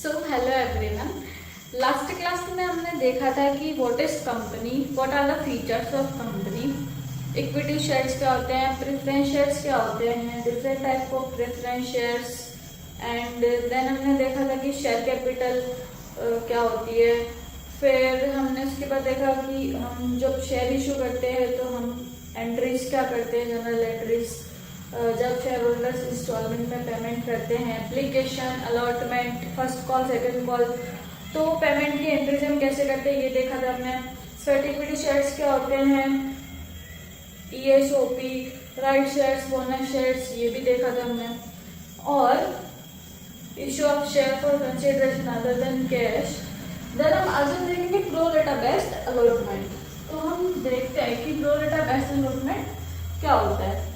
सो hello everyone. Last class में हमने देखा था कि what is company, what are the features of company, equity shares क्या होते हैं, प्रेफरेंस शेयर्स क्या होते हैं, different type of preference shares, and then हमने देखा था कि शेयर कैपिटल क्या होती है। फिर हमने उसके बाद देखा कि हम जब शेयर इशू करते हैं तो हम एंट्रीज क्या करते हैं, जनरल एंट्रीज, जब शेयर होल्डर्स इंस्टॉलमेंट में पेमेंट करते हैं, application, allotment, first call, second call, तो पेमेंट की एंट्रीज हम कैसे करते हैं ये देखा था हमने। स्वेट इक्विटी शेयर्स क्या होते हैं, ESOP, right shares, bonus shares, ये भी देखा था हमने। और issue of share for consideration other than cash. Then हम आज देखेंगे प्रो रेटा बेस्ड अलॉटमेंट। तो हम देखते हैं कि प्रो रेटा बेस्ड अलॉटमेंट क्या होता है।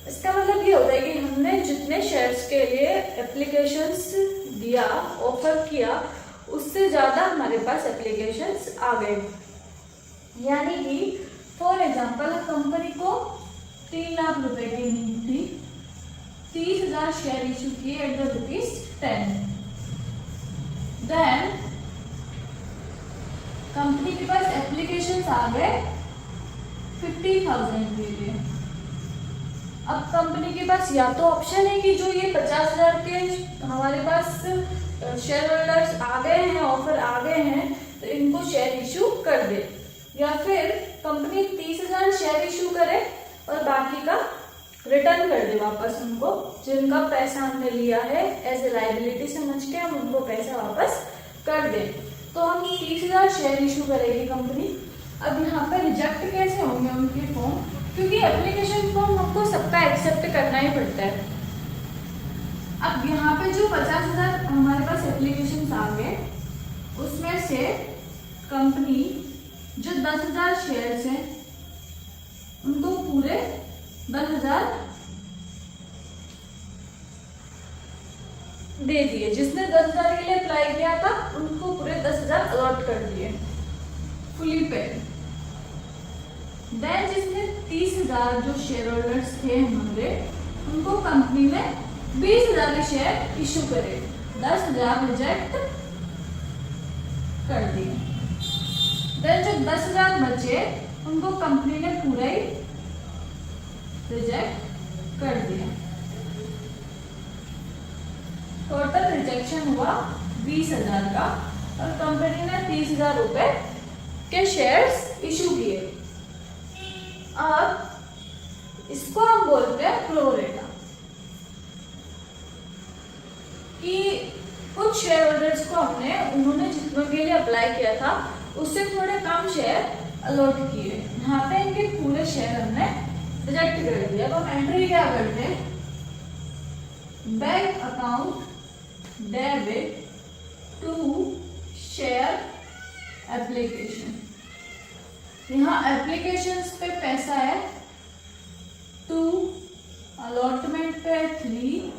इसका मतलब ये होता है कि हमने जितने शेयर्स के लिए एप्लीकेशंस दिया, ऑफर किया, उससे ज्यादा हमारे पास एप्लीकेशंस आ गए। यानी कि फॉर एग्जांपल कंपनी को 3 लाख रुपए की नीड थी, 30,000 शेयर इशू किए एट द ₹10। देन कंपनी के पास एप्लीकेशंस आ गए 50,000 के लिए। अब कंपनी के पास या तो ऑप्शन है कि जो ये 50,000 के हमारे पास शेयर होल्डर्स आ गए हैं, ऑफर आ गए हैं, तो इनको शेयर इशू कर दे, या फिर कंपनी 30,000 शेयर इशू करे और बाकी का रिटर्न कर दे वापस उनको, जिनका पैसा हमने लिया है एज ए लायबिलिटी समझ के हम उनको पैसा वापस कर दे। तो हम 30,000 शेयर इशू करेगी कंपनी। अब यहाँ पे रिजेक्ट कैसे होंगे उनके फॉर्म, क्योंकि एप्लीकेशन फॉर्म हमको सबका एक्सेप्ट करना ही पड़ता है। अब यहाँ पे जो 50,000 हमारे पास एप्लीकेशन आ गए, उसमें से कंपनी जो 10,000 शेयर्स हैं उनको पूरे 10,000 दे दिए। जिसने 10,000 के लिए अप्लाई किया था उनको पूरे 10,000 अलॉट कर दिए, फुली पेड। देन जिसने 30,000 जो शेयर होल्डर्स थे हमारे, उनको कंपनी ने 20,000 के शेयर इशू करे, 10,000 रिजेक्ट कर दिए। देन जो 10,000 बचे उनको कंपनी ने पूरा ही रिजेक्ट कर दिया। टोटल रिजेक्शन हुआ 20,000 का और कंपनी ने 30,000 रुपए के शेयर्स इशू किए। अब इसको हम बोलते हैं प्रो रेटा, कि कुछ शेयर होल्डर्स को हमने उन्होंने जितनों के लिए अप्लाई किया था उससे थोड़े कम शेयर अलॉट किए। यहाँ पे इनके पूरे शेयर हमने रिजेक्ट कर दिया। अब हम एंट्री क्या करते हैं, bank account debit to share application. यहाँ एप्लीकेशंस पे पैसा है 2, अलॉटमेंट पे 3,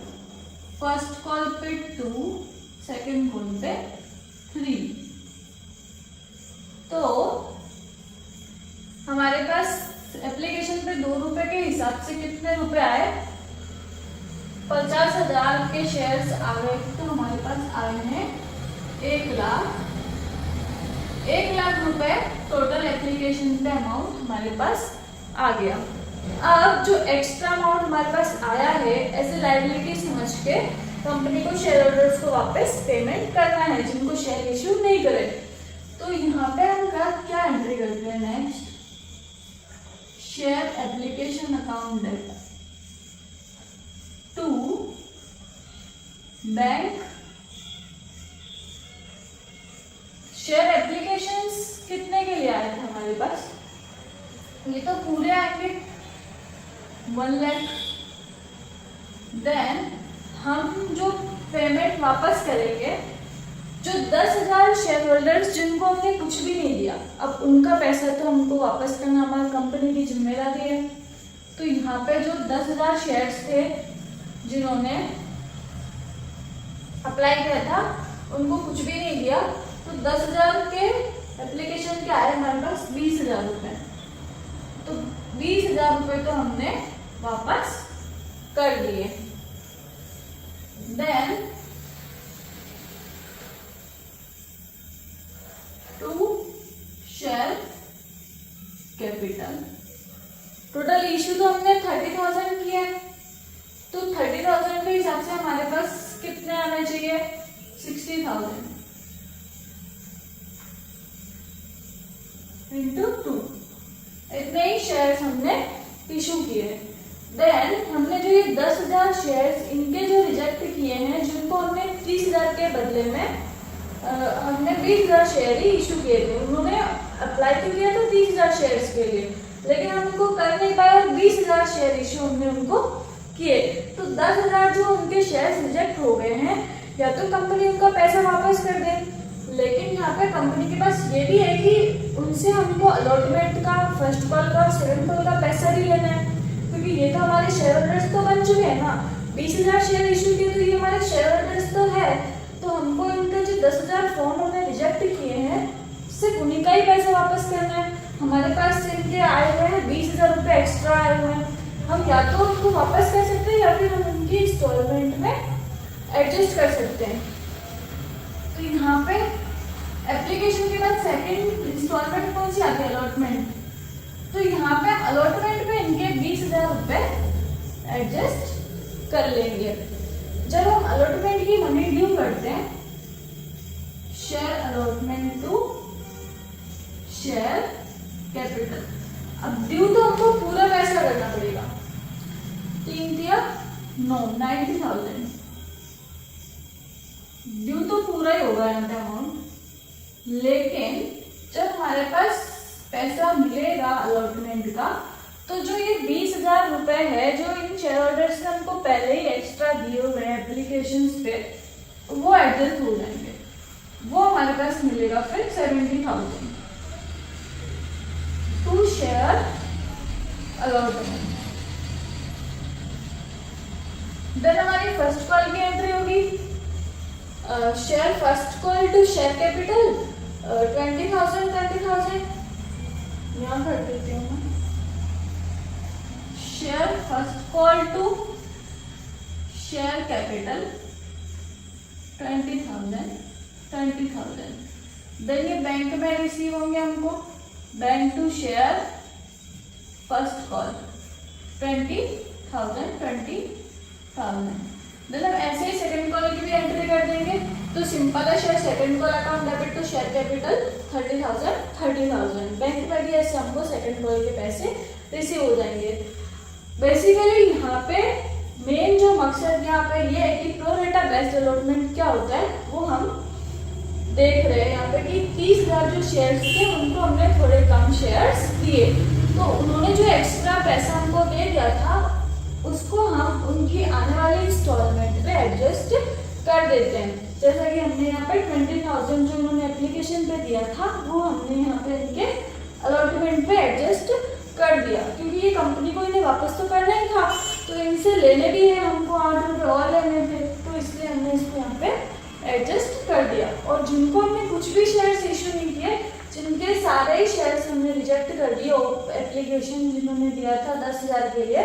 फर्स्ट कॉल पे 2, सेकंड कॉल पे 3। तो हमारे पास एप्लीकेशन पे 2 रुपए के हिसाब से कितने रुपए आए, 50,000 के शेयर्स आ गए, तो हमारे पास आए हैं 1 लाख रुपए टोटल एप्लीकेशन पे अमाउंट हमारे पास आ गया। अब जो एक्स्ट्रा अमाउंट हमारे पास आया है एज ए लायबिलिटी समझ के कंपनी को शेयर होल्डर्स को वापस पेमेंट करना है, जिनको शेयर इशू नहीं करे। तो यहाँ पे हम क्या एंट्री करते हैं, नेक्स्ट शेयर एप्लीकेशन अकाउंट डेट टू बैंक। शेयर एप्लीकेशंस कितने के लिए आए थे हमारे पास, ये तो पूरे आएंगे 1 लाख। देन हम जो पेमेंट वापस करेंगे, जो 10,000 शेयर होल्डर्स जिनको हमने कुछ भी नहीं दिया, अब उनका पैसा तो हमको वापस करना हमारी कंपनी की जिम्मेदारी है। तो यहाँ पे जो 10,000 शेयर्स थे जिन्होंने अप्लाई किया था, उनको कुछ भी नहीं दिया, तो 10,000 के एप्लीकेशन के आए हमारे पास 20,000 रुपए। तो 20,000 रुपए तो हमने वापस कर दिए। Then capital. टोटल इश्यू तो हमने 30,000 किया है, तो 30,000 के हिसाब से हमारे पास कितने आने चाहिए, 60,000 इंटू 2, इतने ही शेयर्स हमने इशू किए। देन हमने जो ये 10,000 शेयर्स इनके जो रिजेक्ट किए हैं, जिनको हमने 30,000 के बदले में हमने 20,000 शेयर ही इशू किए थे। उन्होंने अप्लाई तो किया था 30,000 शेयर्स के लिए, लेकिन हम उनको कर नहीं पाए और 20,000 शेयर इशू हमने उनको किए। तो 10,000 जो उनके शेयर्स रिजेक्ट हो गए हैं, या तो कंपनी उनका पैसा वापस कर दे, लेकिन यहाँ पे कंपनी के पास ये भी है कि उनसे हमको अलॉटमेंट का, फर्स्ट कॉल का, सेकंड कॉल का पैसा भी लेना है, क्योंकि ये तो हमारे शेयर होल्डर्स तो बन चुके हैं ना। 20,000 शेयर इशू किए तो ये हमारे शेयर होल्डर्स तो है, तो हमको इनके जो 10,000 फॉर्म हमने रिजेक्ट किए हैं, सिर्फ उन्हीं का ही पैसा वापस करना है। हमारे पास इनके आए हुए हैं 20,000 रुपये एक्स्ट्रा आए हुए हैं, हम या तो उनको वापस कर सकते हैं या फिर हम उनकी इंस्टॉलमेंट में एडजस्ट कर सकते हैं। तो यहाँ पे एप्लीकेशन के बाद सेकंड इंस्टॉलमेंट कौन सी आती है, अलॉटमेंट। तो यहाँ पे अलॉटमेंट पे इनके 20,000 रुपये एडजस्ट कर लेंगे। जब हम अलॉटमेंट की मनी ड्यू करते हैं, share allotment to share capital, अब ड्यू तो हमको पूरा पैसा करना पड़ेगा, 90,000 ड्यू तो पूरा ही होगा यहाँ पे अमाउंट। लेकिन जब हमारे पास पैसा मिलेगा अलॉटमेंट का, तो जो ये 20,000 रुपए है जो इन शेयर होल्डर्स ने हमको पहले ही एक्स्ट्रा दिए हुए हैं एप्लीकेशन पे, वो एडजस्ट हो जाएंगे, वो हमारे पास मिलेगा फिर 70,000 टू शेयर अलॉटमेंट। देन हमारी फर्स्ट कॉल की एंट्री होगी, share first call to share capital 20,000 यहाँ कर देती हूँ मैं। Share first call to share capital 20,000। Then ये बैंक में रिसीव होंगे हमको, bank to share first call 20,000। Then हम ऐसे ही सेकंड कॉल की भी एंट्री कर देंगे, तो सिंपल है, share second call account debit to share capital 30,000। Bank में भी ऐसे हमको सेकंड कॉल के पैसे रिसीव हो जाएंगे। बेसिकली यहाँ पे मेन जो मकसद यहाँ पे ये है कि प्रो रेटा बेस्ड अलॉटमेंट क्या होता है वो हम देख रहे हैं यहाँ पे कि 30,000 जो शेयर्स थे उनको हमने थोड़े कम शेयर्स दिए, तो उन्होंने जो एक्स्ट्रा पैसा हमको दे दिया था उसको हम उनकी आने वाली इंस्टॉलमेंट पे एडजस्ट कर देते हैं। जैसा कि हमने यहाँ पे 20,000 जो उन्होंने एप्लीकेशन पे दिया था वो हमने यहाँ पे इनके अलॉटमेंट पे एडजस्ट कर दिया, क्योंकि ये कंपनी को इन्हें वापस तो करना ही था, तो इनसे लेने भी है हमको 8 रुपये और लेने थे, तो इसलिए हमने इसको यहाँ पे एडजस्ट कर दिया। और जिनको हमने कुछ भी शेयर्स इशू नहीं किए, जिनके सारे ही शेयर्स हमने रिजेक्ट कर दिए, एप्लीकेशन जिन्होंने दिया था 10,000 के लिए,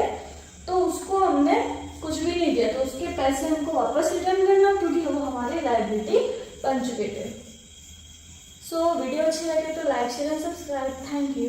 तो उसको हमने कुछ भी नहीं दिया, तो उसके पैसे हमको वापस रिटर्न करना, क्योंकि वो हमारी लायबिलिटी बन चुके थे। सो वीडियो अच्छी लगे तो like share and subscribe. Thank you.